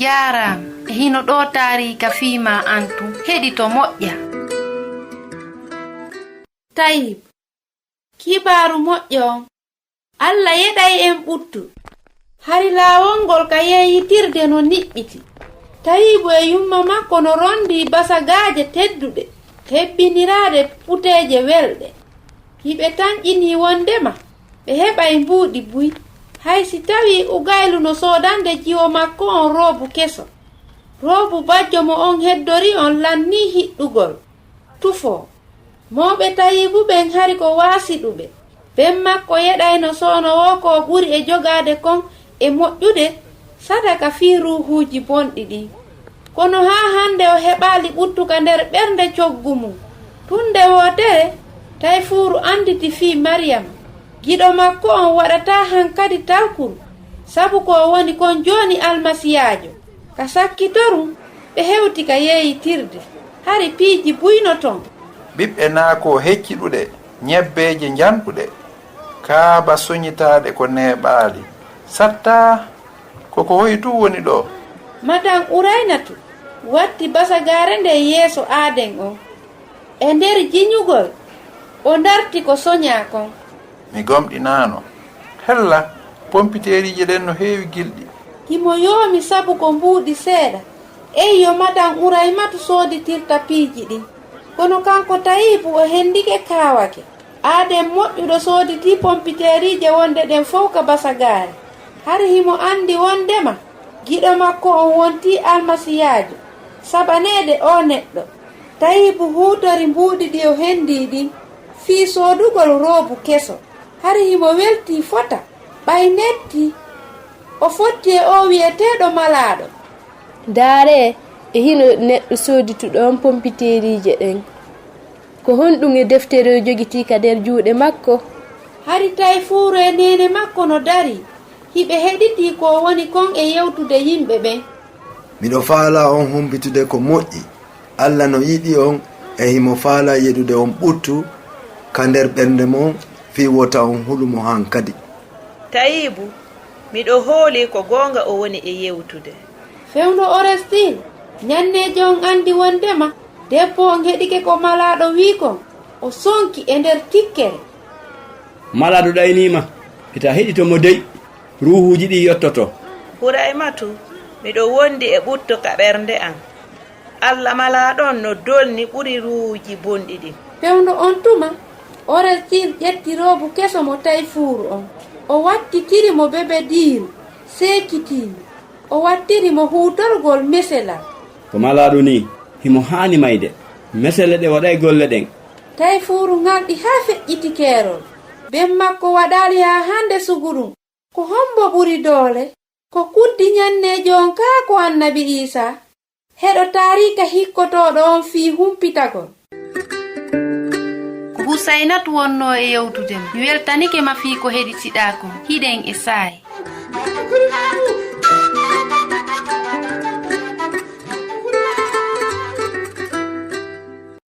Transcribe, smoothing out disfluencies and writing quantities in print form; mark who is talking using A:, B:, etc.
A: Jaram hino ɗo taarika fiima antu heɗi to moƴƴa.
B: Tayib kibaaru moƴƴo on Allah yeɗay en ɓuttu hari laawol ngol ka yeeyitirde no niɓɓiti. Tayibu e yumma makko no rondi basagaaje tedduɗe hebbiniraaɗe puteeje welɗe. Hiɓe tañƴini wondema ɓe heɓay mbuuɗi buy hay si tawi ugaylu no soodande jiwo makko on roobu keso. Roobu bajjo mo on heddori on lanni hiɗɗugol tufo. Mawɓe Tayibu ɓen hari ko waasiɗuɓe ɓen makko yeɗayno soonowo ko ɓuri e jogaade kon e moƴƴude sadaka fii ruuhuuji bonɗi ɗi. Kono haa hande o heɓaali ɓuttuka nder ɓernde coggu mum. Tunde wootere Tayfuuru anditi fii Maryam giɗo makko on waɗata hankadi tawkuru sabu ko woni kon jooni almasiyaajo. Ka sakkitorum ɓe hewti ka yeeyitirde hari piiji buyno ton.
C: ɓiɓɓe naako hecciɗuɗe ñebbeeje janɗuɗe kaaba soñitaaɗe ko neeɓaali satta koko hoyi tu woni ɗo.
B: Madam Uraynatu watti basagaare nde yeeso aaden on e nder jiñugol o darti ko soñaa kon.
C: Mi gomɗinaano hella pompiteeriije ɗen no heewi gilɗi.
B: Himo yoomi sabu ko mbuuɗi seeɗa eyyo Madam Uraymatu sooditirta piiji ɗin kono kanko Tayibu o hendike kaawake. Aaden moƴƴuɗo sooditi pompiteeriije wonde ɗen fof ka basagaare. Hari himo andi wondema giɗo makko on wonti almasiyaajo sabaneede o neɗɗo. Tayibu huutori mbuuɗi ɗi o hendi ɗin fii soodugol roobu keso. Hari himo welti fota ɓay netti o fotti e o wi'eteeɗo malaaɗo.
D: Daare e hino neɗɗo soodituɗon pompiteeriije ɗen ko honɗum e deftere o jogiti ka nder juuɗe makko.
B: Hari Tayfuuru e nene makko no dari hiɓe heɗiti ko woni kon e yewtude yimɓe ɓen.
E: Miɗo faala on humpitude ko moƴƴi Allah no yiɗi on e himo faala yeɗude on ɓuttu ka nder ɓernde mon fii wota on hulumo hankadi.
F: Tayibu miɗo hooli ko goonga o woni e yewtude.
B: Fewndo Orestil ñannejo on andi wondema debbo on heɗike ko malaaɗo wi kon o sonki e nder tikkere.
G: Malaaɗo ɗaynima hita heɗitomo dey ruuhuji ɗi yottoto.
F: Huraymatu miɗo wondi e ɓutto ka ɓernde an Allah malaaɗon no dolni ɓuri ruuhuji bonɗi ɗi.
B: Fewndo on tuma Orestil ƴetti roobu keso mo Tayfuuru on o wattitiri mo bebe diiru seekitimo o wattiri mo huutorgol meselal.
G: Ko malaaɗo ni himo haani mayde mesele ɗe waɗay golle ɗen.
B: Tayfuuru ŋalɗi haa feƴƴiti keerol ben makko waɗaali haa hande suguɗum ko hombo ɓuri doole ko kuddi ñannejo on kaa ko Annabi Iisa heɗo taarika hikkotoɗo on fii humpitagol.
A: Ko Husaynatu wonno e yewtude mi weltanike ma fii ko heɗitiɗa kon hiɗen e saayi.